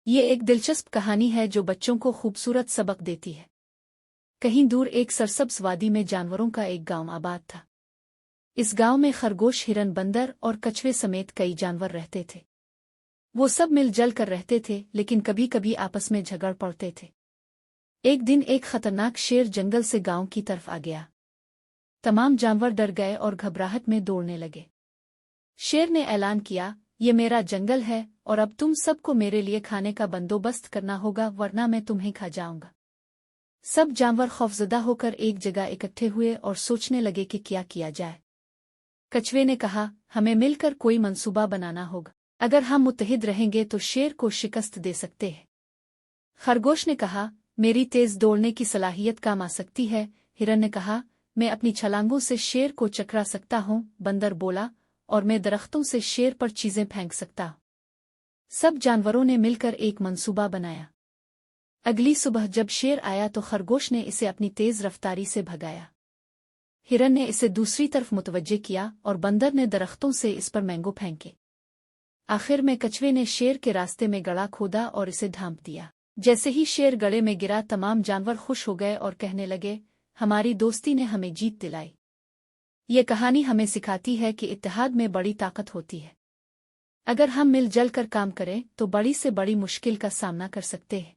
یہ ایک دلچسپ کہانی ہے جو بچوں کو خوبصورت سبق دیتی ہے۔ کہیں دور ایک سرسبز وادی میں جانوروں کا ایک گاؤں آباد تھا۔ اس گاؤں میں خرگوش، ہرن، بندر اور کچھوے سمیت کئی جانور رہتے تھے۔ وہ سب مل جل کر رہتے تھے، لیکن کبھی کبھی آپس میں جھگڑ پڑتے تھے۔ ایک دن ایک خطرناک شیر جنگل سے گاؤں کی طرف آ گیا۔ تمام جانور ڈر گئے اور گھبراہٹ میں دوڑنے لگے۔ شیر نے اعلان کیا، یہ میرا جنگل ہے اور اب تم سب کو میرے لیے کھانے کا بندوبست کرنا ہوگا، ورنہ میں تمہیں کھا جاؤں گا۔ سب جانور خوفزدہ ہو کر ایک جگہ اکٹھے ہوئے اور سوچنے لگے کہ کیا جائے۔ کچھوے نے کہا، ہمیں مل کر کوئی منصوبہ بنانا ہوگا۔ اگر ہم متحد رہیں گے تو شیر کو شکست دے سکتے ہیں۔ خرگوش نے کہا، میری تیز دوڑنے کی صلاحیت کام آ سکتی ہے۔ ہرن نے کہا، میں اپنی چھلانگوں سے شیر کو چکرا سکتا ہوں۔ بندر بولا، اور میں درختوں سے شیر پر چیزیں پھینک سکتا ہوں۔ سب جانوروں نے مل کر ایک منصوبہ بنایا۔ اگلی صبح جب شیر آیا تو خرگوش نے اسے اپنی تیز رفتاری سے بھگایا۔ ہرن نے اسے دوسری طرف متوجہ کیا اور بندر نے درختوں سے اس پر مینگو پھینکے۔ آخر میں کچھوے نے شیر کے راستے میں گڑھا کھودا اور اسے ڈھانپ دیا۔ جیسے ہی شیر گڑھے میں گرا، تمام جانور خوش ہو گئے اور کہنے لگے، ہماری دوستی نے ہمیں جیت دلائی۔ یہ کہانی ہمیں سکھاتی ہے کہ اتحاد میں بڑی طاقت ہوتی ہے۔ اگر ہم مل جل کر کام کریں تو بڑی سے بڑی مشکل کا سامنا کر سکتے ہیں۔